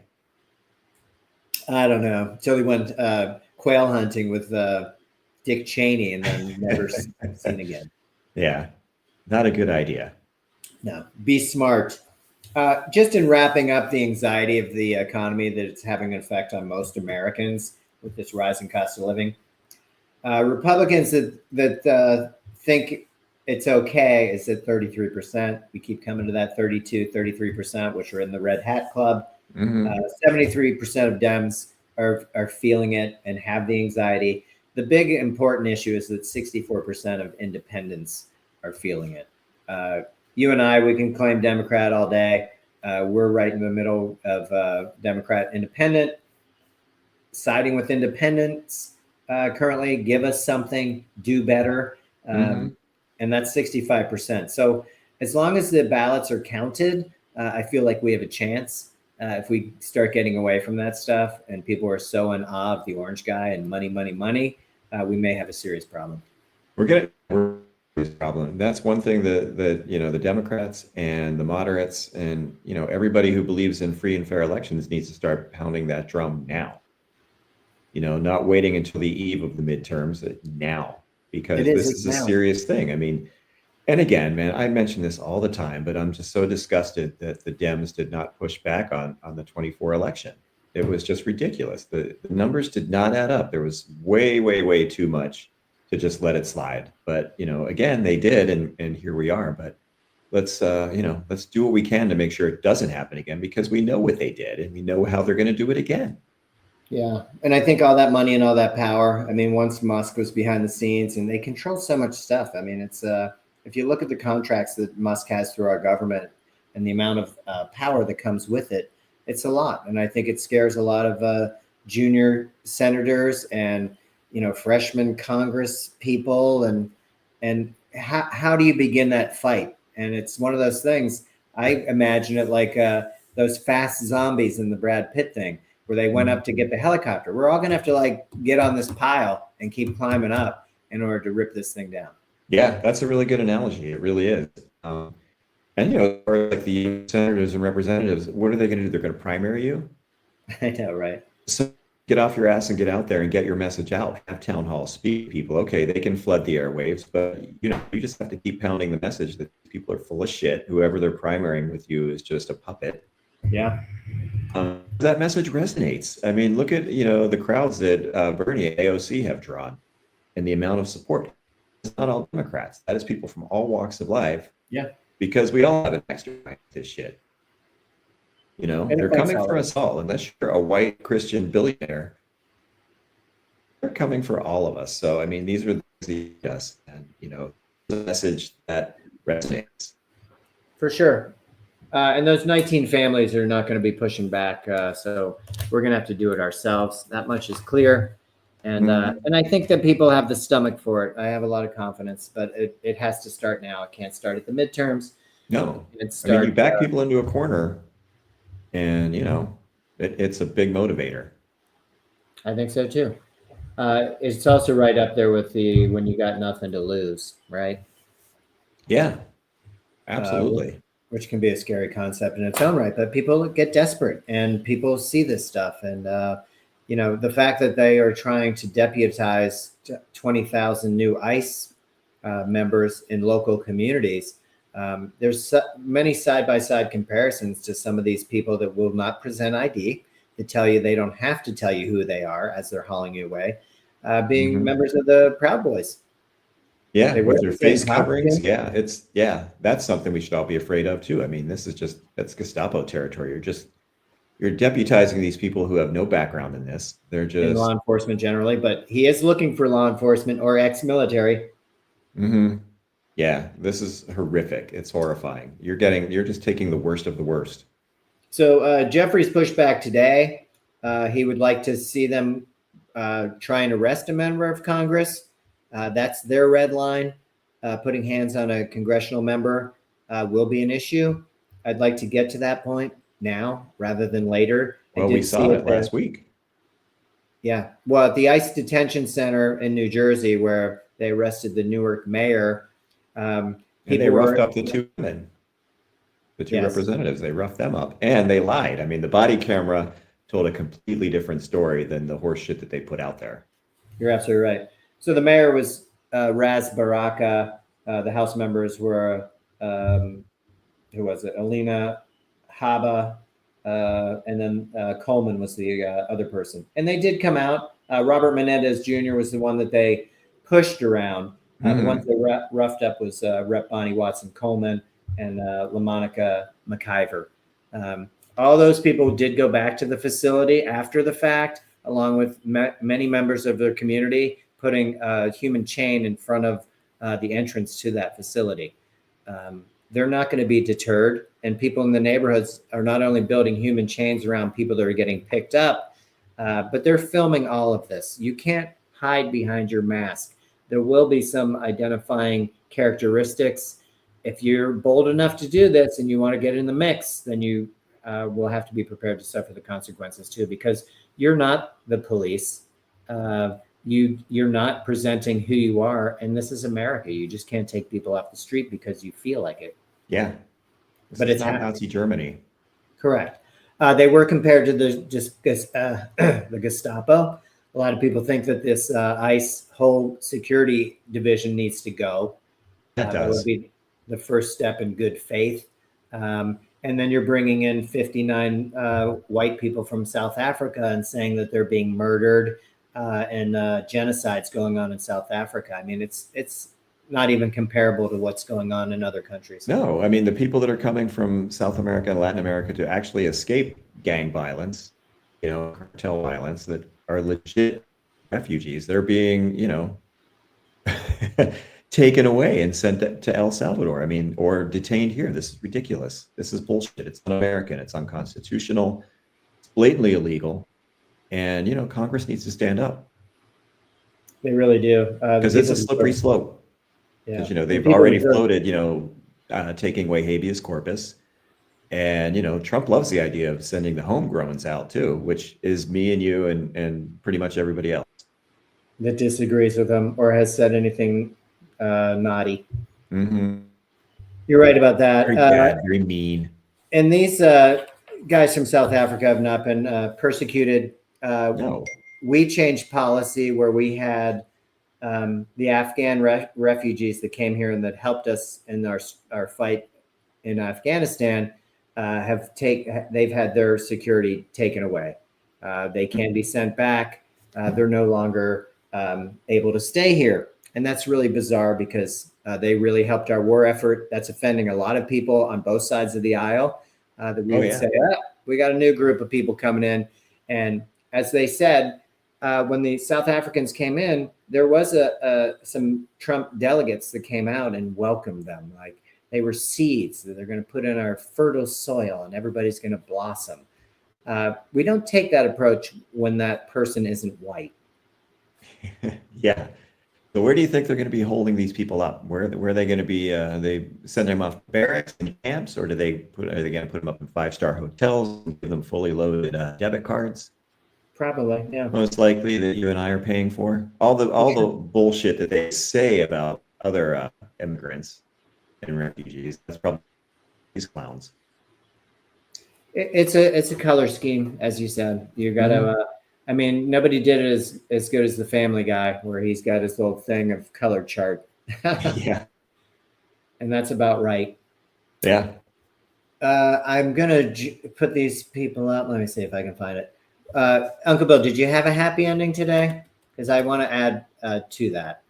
I don't know. Till he went quail hunting with Dick Cheney, and then never seen again. Yeah. Not a good idea. No, be smart. Just in wrapping up the anxiety of the economy that it's having an effect on most Americans with this rising cost of living. Republicans that think it's okay is at 33%. We keep coming to that 32, 33%, which are in the red hat club. Hmm. 73% of Dems are feeling it and have the anxiety. The big important issue is that 64% of independents are feeling it. Uh, you and I, we can claim Democrat all day. We're right in the middle of Democrat independent, siding with independents currently. Give us something, do better. Hmm. And that's 65%. So as long as the ballots are counted, I feel like we have a chance. If we start getting away from that stuff and people are so in awe of the orange guy and money, money, money, we may have a serious problem. We're this problem. That's one thing that the Democrats and the moderates and everybody who believes in free and fair elections needs to start pounding that drum now. Not waiting until the eve of the midterms, now, It because is. this It's is a now. serious thing. I mean, and again, man, I mention this all the time, but I'm just so disgusted that the Dems did not push back on the 24 election. It was just ridiculous. The numbers did not add up. There was way, way, way too much to just let it slide. But again, they did, and here we are. But let's do what we can to make sure it doesn't happen again because we know what they did and we know how they're going to do it again. Yeah. And I think all that money and all that power, I mean, once Musk was behind the scenes and they control so much stuff. I mean, it's if you look at the contracts that Musk has through our government and the amount of power that comes with it, it's a lot. And I think it scares a lot of junior senators and, freshman Congress people. And how do you begin that fight? And it's one of those things. I imagine it like those fast zombies in the Brad Pitt thing where they went up to get the helicopter. We're all going to have to get on this pile and keep climbing up in order to rip this thing down. Yeah, that's a really good analogy. It really is. And or like the senators and representatives, what are they going to do? They're going to primary you. I know, right? So get off your ass and get out there and get your message out. Have town halls, speak to people. Okay, they can flood the airwaves, but you just have to keep pounding the message that people are full of shit. Whoever they're primarying with you is just a puppet. Yeah. That message resonates. I mean, look at the crowds that Bernie and AOC have drawn, and the amount of support. It's not all Democrats. That is people from all walks of life, Yeah. because we all have an extra mind to this shit. It They're affects coming all for of us us. all. Unless you're a white Christian billionaire, they're coming for all of us. So I mean, these are the us, and the message that resonates. For sure. And those 19 families are not going to be pushing back. So we're going to have to do it ourselves. That much is clear. And I think that people have the stomach for it. I have a lot of confidence, but it has to start now. It can't start at the midterms. No, It I mean, you start. back people into a corner, and it's a big motivator. I think so too. It's also right up there with the when you got nothing to lose, right? Yeah, uh, absolutely. which can be a scary concept in its own right. But people get desperate, and people see this stuff, and the fact that they are trying to deputize 20,000 new ICE members in local communities. There's many side by side comparisons to some of these people that will not present ID, that tell you they don't have to tell you who they are as they're hauling you away, being Hmm. members of the Proud Boys. They Yeah, wear with their the same face coverings. costume. Yeah, that's something we should all be afraid of too. I mean, that's Gestapo territory. You're deputizing these people who have no background in this. They're In law just, enforcement generally, but he is looking for law enforcement or ex-military. hmm yeah, this is horrific. It's horrifying. You're just taking the worst of the worst. So Jeffrey's pushed back today. He would like to see them try and arrest a member of Congress. That's their red line. Putting hands on a congressional member will be an issue. I'd like to get to that point now rather than later. I Well, we did see saw it it there. last week. Yeah. Well, at the ICE detention center in New Jersey, where they arrested the Newark mayor, And they people roughed were, up the two women, the two yes, representatives. They roughed them up, and they lied. I mean, the body camera told a completely different story than the horse shit that they put out there. you're absolutely right. So the mayor was Raz Baraka. The House members were, who was it? Alina Haba. And then Coleman was the other person. And they did come out. Robert Menendez Jr. was the one that they pushed around. The ones Hmm. they roughed up was Rep. Bonnie Watson Coleman and LaMonica McIver. Um, all those people did go back to the facility after the fact, along with many members of their community, putting a human chain in front of the entrance to that facility. They're not going to be deterred. And people in the neighborhoods are not only building human chains around people that are getting picked up, but they're filming all of this. You can't hide behind your mask. There will be some identifying characteristics. If you're bold enough to do this and you want to get in the mix, then you will have to be prepared to suffer the consequences too, because you're not the police. You're not presenting who you are, and this is America. You just can't take people off the street because you feel like it. Yeah, this But is it's not happening. Nazi Germany. Correct. They were compared to the Gestapo. A lot of people think that this ICE whole security division needs to go. That That would does. be the first step in good faith. And then you're bringing in 59 white people from South Africa and saying that they're being murdered and genocides going on in South Africa. I mean, it's not even comparable to what's going on in other countries. No, I mean, the people that are coming from South America and Latin America to actually escape gang violence, cartel violence, that are legit refugees, they're being, taken away and sent to El Salvador. I mean, or detained here. This is ridiculous. This is bullshit. It's un-American. It's unconstitutional. It's blatantly illegal. And, Congress needs to stand up, They really do. The because it's people a slippery deserve, slope. yeah, Because, the they've people already deserve. floated, taking away habeas corpus. And Trump loves the idea of sending the homegrowns out too, which is me and you and pretty much everybody else. That disagrees with them or has said anything naughty. Hmm. You're right about that. Very bad, very mean. And these guys from South Africa have not been persecuted. No. We changed policy where we had the Afghan refugees that came here and that helped us in our fight in Afghanistan. they've had their security taken away. They can be sent back. They're no longer able to stay here. And that's really bizarre because they really helped our war effort. That's offending a lot of people on both sides of the aisle. That we would say, we got a new group of people coming in. And as they said, when the South Africans came in, there was some Trump delegates that came out and welcomed them. Like they were seeds that they're going to put in our fertile soil and everybody's going to blossom. We don't take that approach when that person isn't white. Yeah. So where do you think they're going to be holding these people up? Where are they going to be? They send them off barracks and camps, or are they going to put them up in 5-star hotels and give them fully loaded debit cards? Probably, yeah. Most likely that you and I are paying for all the bullshit that they say about other immigrants and refugees. That's probably these clowns. It's a color scheme, as you said. You got to. I mean, nobody did it as good as the Family Guy, where he's got his little thing of color chart. Yeah, and that's about right. Yeah. I'm gonna put these people up. Let me see if I can find it. Uncle Bill, did you have a happy ending today? Because I want to add to that.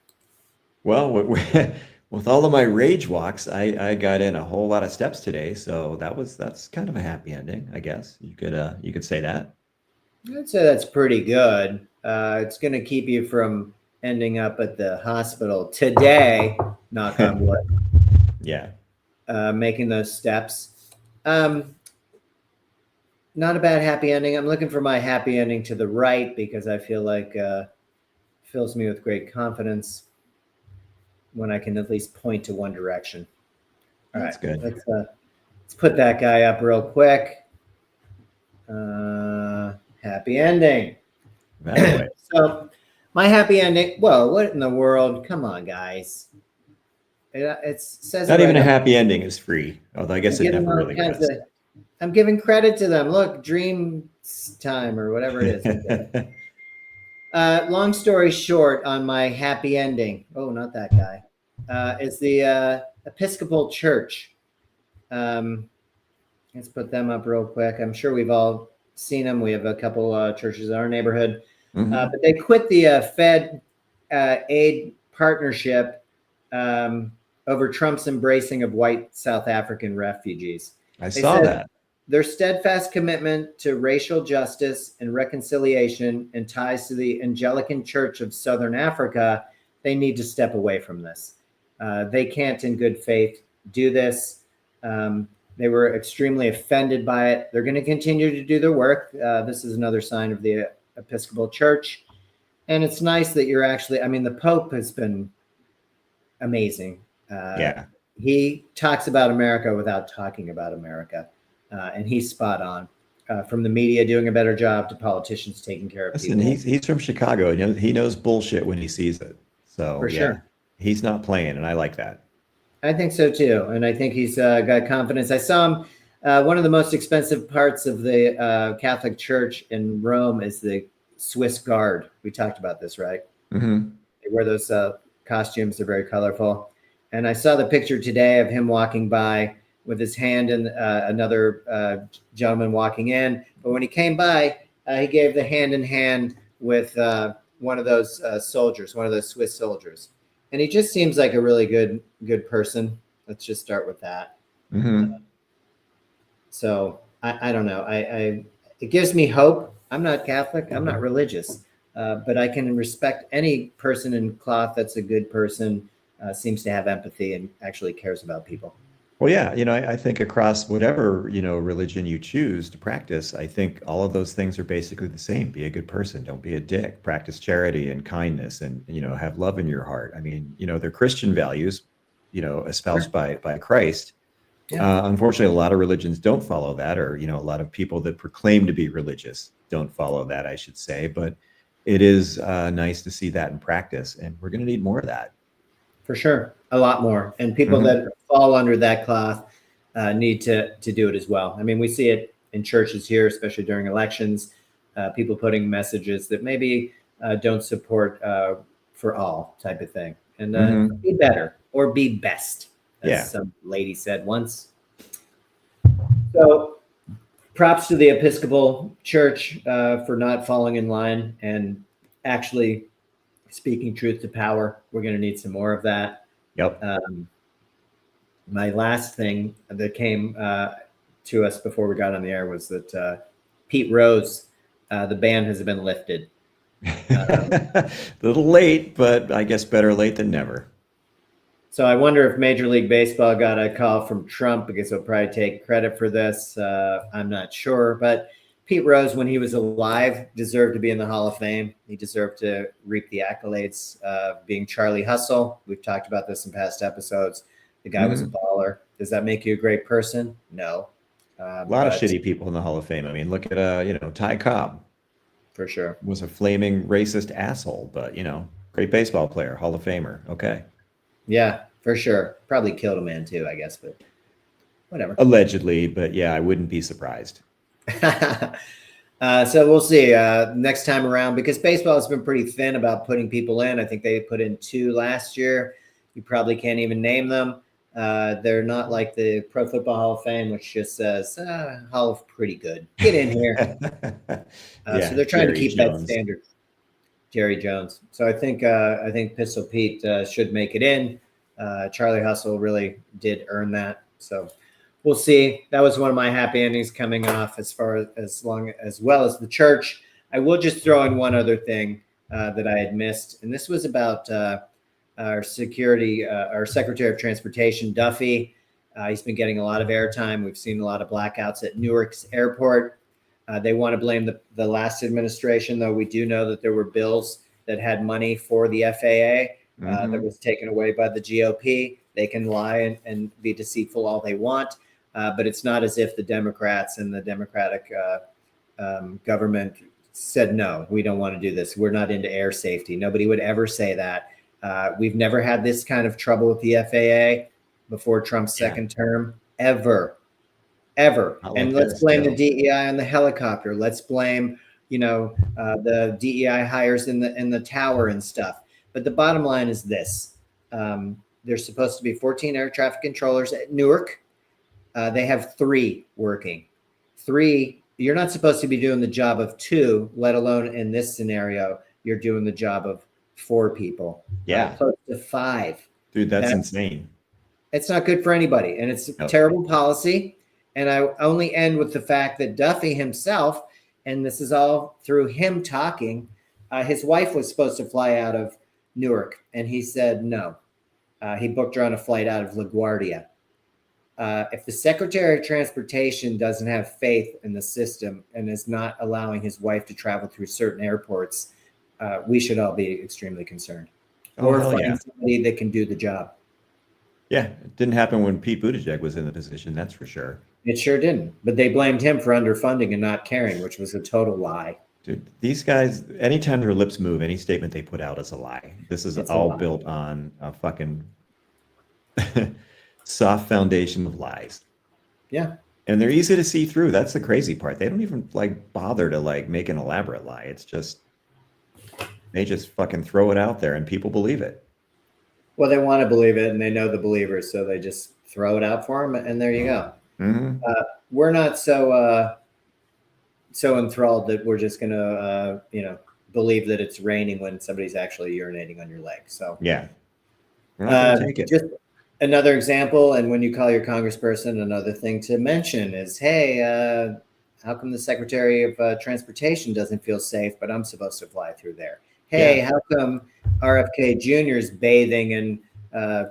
Well, with all of my rage walks, I got in a whole lot of steps today, so that's kind of a happy ending, I guess. You could say that. I'd say that's pretty good. It's going to keep you from ending up at the hospital today, knock on wood. Yeah. Making those steps. Not a bad happy ending. I'm looking for my happy ending to the right because I feel like fills me with great confidence when I can at least point to one direction. All That's right, good. Let's put that guy up real quick. Happy ending. So my happy ending. Whoa, what in the world? Come on, guys. It says not it even right a up. happy ending is free, although I guess it never really was. I'm giving credit to them. Look, dream time or whatever it is. Okay. Long story short, on my happy ending. Oh, not that guy. Is the Episcopal Church. Let's put them up real quick. I'm sure we've all seen them. We have a couple churches in our neighborhood, but they quit the Fed aid partnership over Trump's embracing of white South African refugees. I saw that. Their steadfast commitment to racial justice and reconciliation and ties to the Anglican Church of Southern Africa, they need to step away from this. They can't, in good faith, do this. They were extremely offended by it. They're going to continue to do their work. This is another sign of the Episcopal Church. And it's nice that you're actually, I mean, the Pope has been amazing. Yeah. He talks about America without talking about America. And he's spot on. From the media doing a better job to politicians taking care of people. He's from Chicago. He knows bullshit when he sees it. So For sure. He's not playing, and I like that. I think so too, and I think he's got confidence. I saw him. One of the most expensive parts of the Catholic Church in Rome is the Swiss Guard. We talked about this, right? Mm-hmm. They wear those costumes. They're very colorful. And I saw the picture today of him walking by with his hand and another gentleman walking in. But when he came by, he gave the hand in hand with one of those soldiers, one of those Swiss soldiers. And he just seems like a really good person. Let's just start with that. Mm-hmm. So I don't know. It gives me hope. I'm not Catholic. I'm not religious, but I can respect any person in cloth that's a good person, seems to have empathy and actually cares about people. Well, yeah, I think across whatever, religion you choose to practice, I think all of those things are basically the same. Be a good person. Don't be a dick. Practice charity and kindness and, have love in your heart. I mean, they're Christian values, espoused by Christ. Yeah. Unfortunately, a lot of religions don't follow that, or, a lot of people that proclaim to be religious don't follow that, I should say. But it is nice to see that in practice. And we're going to need more of that. For sure. A lot more. And people that fall under that cloth need to do it as well. I mean, we see it in churches here, especially during elections, people putting messages that maybe don't support for all type of thing. And be better or be best, as some lady said once. So props to the Episcopal Church for not falling in line and actually speaking truth to power. We're going to need some more of that. Yep. My last thing that came to us before we got on the air was that Pete Rose, the ban has been lifted. A little late, but I guess better late than never. So I wonder if Major League Baseball got a call from Trump because he'll probably take credit for this. I'm not sure, but Pete Rose, when he was alive, deserved to be in the Hall of Fame. He deserved to reap the accolades of being Charlie Hustle. We've talked about this in past episodes. The guy was a baller. Does that make you a great person? No. A lot of shitty people in the Hall of Fame. I mean, look at Ty Cobb. For sure. Was a flaming racist asshole, but great baseball player, Hall of Famer. Okay. Yeah, for sure. Probably killed a man too, I guess, but whatever. Allegedly, but yeah, I wouldn't be surprised. So we'll see next time around, because baseball has been pretty thin about putting people in. I think they put in 2 last year. You probably can't even name them. They're not like the Pro Football Hall of Fame, which just says Hall of pretty good. Get in here. So they're trying to keep that standard. Jerry Jones. So I think Pistol Pete should make it in. Charlie Hustle really did earn that. So we'll see. That was one of my happy endings coming off as well as the church. I will just throw in one other thing that I had missed, and this was about our Secretary of Transportation, Duffy. He's been getting a lot of airtime. We've seen a lot of blackouts at Newark's airport. They want to blame the last administration, though we do know that there were bills that had money for the FAA that was taken away by the GOP. They can lie and be deceitful all they want, but it's not as if the Democrats and the Democratic government said, no, we don't want to do this. We're not into air safety. Nobody would ever say that. We've never had this kind of trouble with the FAA before Trump's second term, ever. And let's blame the DEI on the helicopter. Let's blame, the DEI hires in the tower and stuff. But the bottom line is this. There's supposed to be 14 air traffic controllers at Newark. They have 3 working. 3, you're not supposed to be doing the job of 2, let alone in this scenario, you're doing the job of 4 people. Yeah. Close to 5. Dude, that's insane. It's not good for anybody. And it's a terrible policy. And I only end with the fact that Duffy himself, and this is all through him talking, his wife was supposed to fly out of Newark, and he said no. He booked her on a flight out of LaGuardia. If the Secretary of Transportation doesn't have faith in the system and is not allowing his wife to travel through certain airports, we should all be extremely concerned. Or find somebody that can do the job. Yeah, it didn't happen when Pete Buttigieg was in the position, that's for sure. It sure didn't. But they blamed him for underfunding and not caring, which was a total lie. Dude, these guys, anytime their lips move, any statement they put out is a lie. This is all built on a fucking soft foundation of lies. Yeah. And they're easy to see through. That's the crazy part. They don't even bother to make an elaborate lie. It's just, they just fucking throw it out there and people believe it. Well, they want to believe it and they know the believers, so they just throw it out for them, and there you go. We're not so enthralled that we're just going to, believe that it's raining when somebody's actually urinating on your leg. So yeah, take it. Just another example. And when you call your congressperson, another thing to mention is, hey, how come the Secretary of Transportation doesn't feel safe, but I'm supposed to fly through there? Hey, how come RFK Jr. is bathing in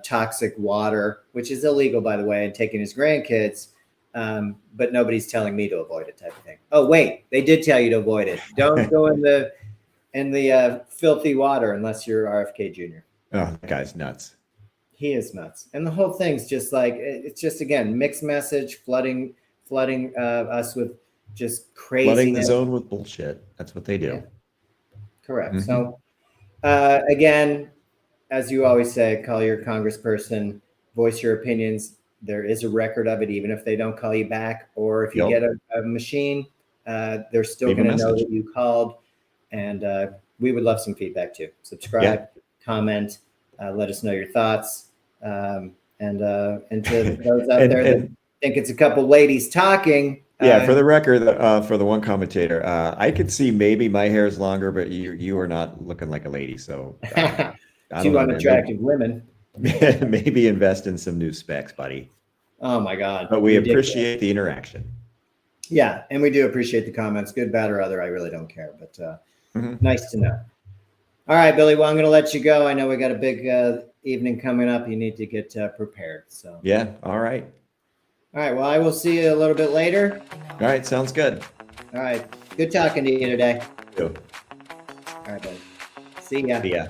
toxic water, which is illegal, by the way, and taking his grandkids, but nobody's telling me to avoid it, type of thing. Oh, wait, they did tell you to avoid it. Don't go in the filthy water unless you're RFK Jr. Oh, that guy's nuts. He is nuts. And the whole thing's just it's just, again, mixed message, flooding us with just crazy. Flooding the zone with bullshit. That's what they do. Yeah. Correct. So, again, as you always say, call your congressperson, voice your opinions. There is a record of it, even if they don't call you back, or if you get a machine, they're still going to know that you called. And we would love some feedback too. Subscribe, comment, let us know your thoughts. And to those out there, think it's a couple ladies talking. Yeah, for the record, for the one commentator, I could see maybe my hair is longer, but you are not looking like a lady. So I don't two know, man. Maybe, unattractive women. maybe invest in some new specs, buddy. Oh my God. But we Ridiculous. appreciate the interaction. Yeah, and we do appreciate the comments, good, bad, or other. I really don't care, but nice to know. All right, Billy. Well, I'm going to let you go. I know we got a big evening coming up. You need to get prepared. So yeah, all right. All right. Well, I will see you a little bit later. All right, sounds good. All right. Good talking to you today. You. All right, buddy. See ya. See ya.